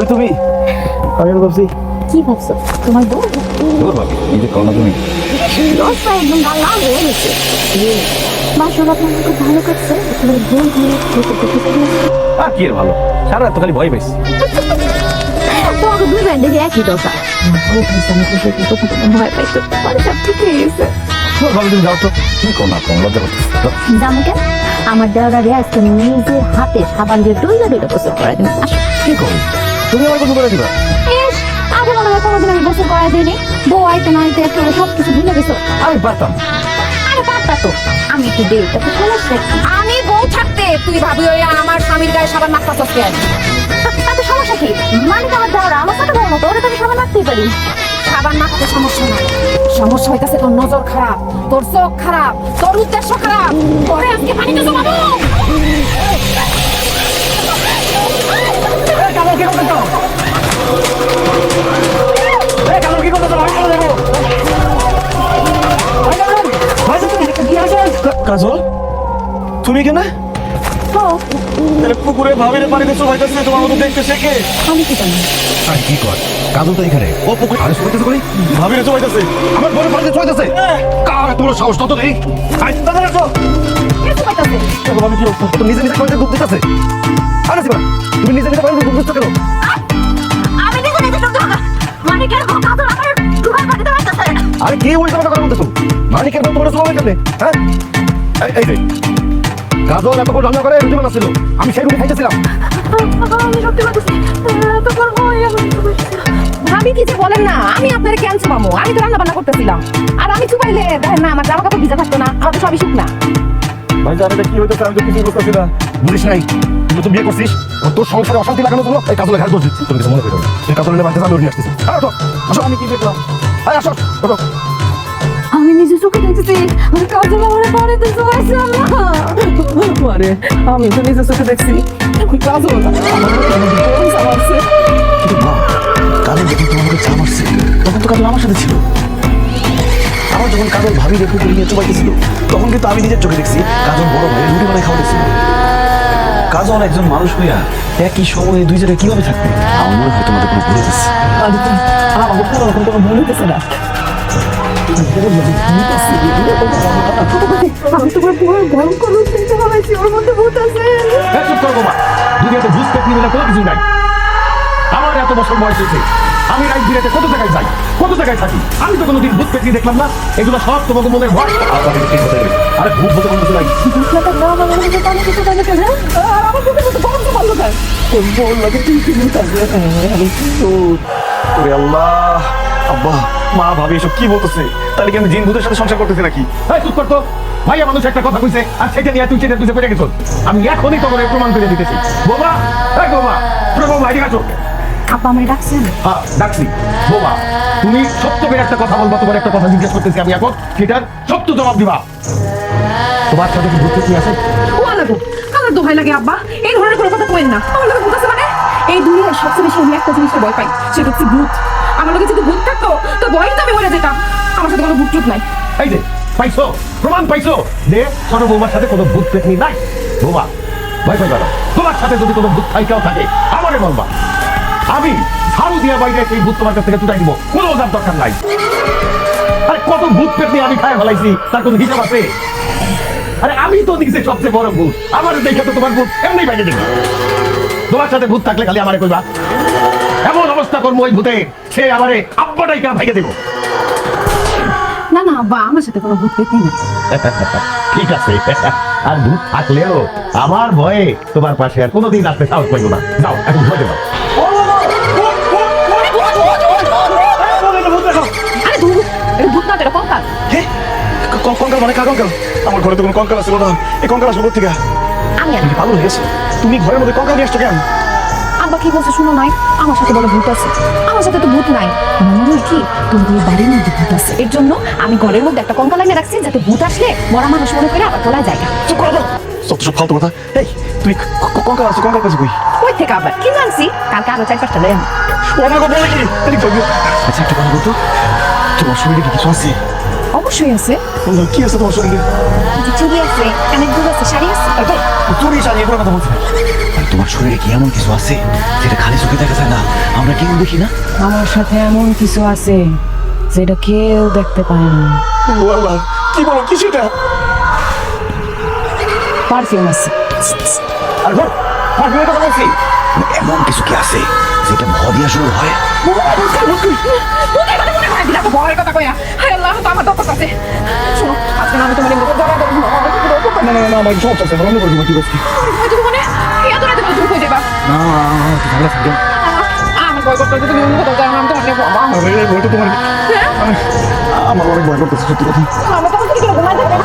ভাবি তুমি, আমি ভাবছি কি ভাবছো? তোমার বউ এই যে কন্যা তুমি রসটা একদম লাল লাল হয়ে গেছে। মাশাআল্লাহ, আপনার খুব ভালো কাটছে। তোমার বোন হয়ে আর কি এর ভালো, সারা রাত তো খালি ভয় পাইছি। তোমাকে দুই ব্যান্ড দেখে একই দশা। ভয় পাইতো, পরে সব ঠিক হয়ে গেছে। ভাবি তুমি যাও তো, কি কন্যা কম লজ্জা করতেছি। জানো কেন? আমার দেওয়ারা রে আজকে নিজের হাতে সাবান দিয়ে ডইলা ডইলা গোসল করাই দিন। আসো। কি করো তুমি, আমার কিছু করে দিবা? ইস, আগে মনে হয় কোনোদিন আমি গোসল করাই দিইনি। বউ আইতে না আইতে একেবারে সব কিছু ভুলে গেছো। আমি পারতাম। আরে পারতা তো, আমি একটু দেই, তাতে সমস্যা কি? আমি বউ থাকতে তুই ভাবি ওই আমার স্বামীর গায়ে সাবান মাখতাছস কেন? তাতে সমস্যা কি? মালিক আমার দেওয়ারা, আমার সাথে বউ মতো, ওরে তো আমি সাবান মাখতেই পারি। সাবান মাখতে সমস্যা নাই, সমস্যা হইতাছে তোর নজর খারাপ, তোর চোখ খারাপ, তোর উদ্দেশ্য খারাপ। পরে আজকে পানিতে জমাবো। কাজল, তুমি কেনা পুকুরে ভাবিরে পানিতে চোবাইতেছে, তোমার মতো দেখতে শেখে। আমি কি জানি? আর কি কর, কাজল তো এখানে, ও পুকুর আরে চোবাইতেছে করি, ভাবিরে চোবাইতেছে, আমার বড় পানিতে চোবাইতেছে। কার তোমার সাহস তত নেই? আই দাদা আসো। কিছু পাইতাছে। দেখো ভাবি কি অবস্থা। তো নিজে নিজে পানিতে ডুব দিতেছে। আরে শিবা, তুমি নিজে নিজে পানিতে ডুব দিচ্ছ কেন? আমি নিজে নিজে ডুব দেবো না। মালিকের বউ কাজল আমার ডুবার পানিতে পাইতাছে। আরে কে উল্টা কথা কথা বলতেছো? মালিকের বউ তোমার চোবাবে কেন? হ্যাঁ, এই যে কাজল এত করে রান্না করে রুটি বানাচ্ছিল, আমি সেই রুটি খাইতেছিলাম। আমি সত্যি বলতেছি, তোমার বউ এমন ভাবি কি যে বলেন না, আমি আপনার কেন চুমামো? আমি তো রান্না বান্না করতেছিলাম। আর আমি চুপাইলে দেখেন না আমার জামা কাপড় ভিজা থাকতো না, আমার তো সবই শুকনা। ভাই জানে কি হইতেছে, আমি তো কিছু বুঝতেছি না। বুঝিস নাই, তুই তো বিয়ে করছিস, তোর সংসারে অশান্তি লাগানোর জন্য এই কাজলের ঘাট দোষ দিচ্ছিস। তুমি কিছু মনে করো না, এই কাজলের বাড়িতে আমি নিয়ে আসতেছি। আসো আসো, আমি কি দেখলাম? আয় আসো আসো। আমি নিজে চোখে দেখতেছি, আমি কাজল আমার পানিতে চুবাইছে। আরে আমি তো নিজে চোখে দেখছি কাজল আমার কিন্তু মা, কাজল যখন তোমাকে চা মারছে তখন তো কাজল আমার সাথে ছিল। আমার যখন কাজল ভাবি রেখে নিয়ে চুবাইতেছিল তখন কিন্তু আমি নিজের চোখে দেখছি কাজল বড় ভাই রুটি বানাই খাওয়াইছিল। কাজল একজন মানুষ হইয়া একই সময়ে দুই জায়গায় কিভাবে থাকবে? আমার মনে হয় তোমাদের কোনো ভুল হইতেছে। আমার কোনো ভুল হইতেছে না। আমি তোমার বউ ভয়ঙ্কর রূপ দেখতে পাচ্ছি, ওর মধ্যে ভূত আছে। চুপ করবো মা, দুনিয়াতে ভূত পেতনি বলে কোনো কিছু নাই। আমার এত বছর বয়স হয়েছে, আমি রাত বিরাতে কত জায়গায় যাই, কত জায়গায় থাকি, আমি তো কোনোদিন ভূত পেতনি দেখলাম না। এগুলো সব তোমাকে মনের ভয়। আরে ভূত বলতে কোনো কিছু নাই। ওরে আল্লাহ, আব্বা মা ভাবি এসব কি বলতেছে? তাহলে কি আমি জিন ভূতের সাথে সংসার করতেছি নাকি? এই চুপ করতো, ভাইয়া মানুষ একটা কথা কইছে আর সেটা নিয়ে তুই চেটে তুই পেরে গেছ। আমি এখনই তোমার প্রমাণ করে দিতেছি। বোমা, এই বোমা, বোমা এদিকে আসো। আব্বা আমার ডাকছেন? হ্যাঁ ডাকছি। বোমা, তুমি সত্য করে একটা কথা বলবা, তোমার একটা কথা জিজ্ঞেস করতেছি আমি এখন, সেটার সত্য জবাব দিবা। তোমার সাথে কি ভূত কি আছে? ও লাগো কালার দোহাই লাগে আব্বা, এই ধরনের কোনো কথা কইেন না। আমার লোকে ভূত আছে মানে? এই দুনিয়ার সবচেয়ে বেশি আমি একটা জিনিসের ভয় পাই, সেটা হচ্ছে ভূত। আমার লোকে যদি ভূত থাকতো তো ভয় তো আমি মরে যেতাম। আমার সাথে কোনো ভূত টুত নাই। এই যে পাইছো, প্রমাণ পাইছো যে ছোট বৌমার সাথে কোনো ভূত পেতনি নাই। বোমা, ভয় পাইবা না। তোমার সাথে যদি কোনো ভূত থাইকাও থাকে আমারে বলবা, আমি ঝাড়ু দিয়া বাইরে সেই ভূত তোমার কাছ থেকে চুটাই দিব, কোনো ওজার দরকার নাই। আরে কত ভূত পেতনি আমি খায় ফেলাইছি, তার কোনো হিসাব আছে? আরে আমি তো নিজে সবচেয়ে বড় ভূত, আমার দেখে তো তোমার ভূত এমনি বাইরে দেবে। তোমার সাথে ভূত থাকলে খালি আমারে কইবা, এমন অবস্থা করবো ওই ভূতে সে আমারে আব্বাটাই কেন ভাইকে দেবো। না না আব্বা, আমার সাথে কোনো ভূত পেতনি নাই। ঠিক আছে, আর ভূত থাকলেও আমার ভয়ে তোমার পাশে আর কোনোদিন আসতে সাহস পাইব না। যাও এখন ভয় দেবো। আরে ধুর, এটা ভূত না, এটা কঙ্কাল। কঙ্কাল মানে কার কঙ্কাল? আমার ঘরে তো কোনো কঙ্কাল ছিল না, এই কঙ্কাল আসলো কোথা থেকে? আমি আর তুমি পাগল হয়ে গেছো? তুমি ঘরের মধ্যে কঙ্কাল নিয়ে আসছো কেন? আব্বা কি বলছে শুনো নাই, আমার সাথে বলে ভূত আছে। আমার সাথে তো ভূত নাই, মনে হয় কি তোমাদের এই বাড়ির মধ্যে ভূত আছে। এর জন্য আমি ঘরের মধ্যে একটা কঙ্কাল এনে রাখছি, যাতে ভূত আসলে মরা মানুষ মনে করে আবার তোলা যায়। চুপ করো তো, সব ফালতু কথা। এই তুমি কঙ্কাল আসছো, কঙ্কাল কাছে কই? ওই থেকে আবার কি জানছি, কালকে আরো 4-5টা দেয়। ও আমাকে বলে কি? আচ্ছা একটা কথা বলতো, তোমার শরীরে কি কিছু আছে? অবশ্যই আছে, কি আছে তোমার শরীরে? চুড়ি আছে, কানের দুল আছে, শাড়ি আছে। চুরি শাড়ি এগুলো কথা বলছি। তোমার শরীরে কি এমন কিছু আছে যেটা খালি চোখে দেখা যায় না, আমরা কেউ দেখি না? আমার সাথে এমন কিছু আছে যেটা কেউ দেখতে পায় না। আল্লাহ, কি বলো, কি সেটা? পারফিউম আছে। আর ধর, পারফিউমের কথা বলছি। এমন কিছু কি আছে যেটা ভ দিয়া শুরু হয়? ভয়ের কথা কইয়া হায় আল্লাহ, তো আমার দরকার আছে। শোনো, আজকে না আমি তোমার এমনি ধরা ধরবো না না না, আমার সমস্যা আছে, বন্ধ করে দিবো, ঠিক আছে? মানে এত রাতে তুমি কই যাবা? না, ঝামেলা থাকবে। আমার ভয় করতেছে, তুমি অন্য কোথাও যাও না, আমি তোমার নিয়ে ঘুমাবো। আমার অনেক ভয় করতেছে, সত্যি কথা। আমরা তখন থেকে ঘুমাই যাবে।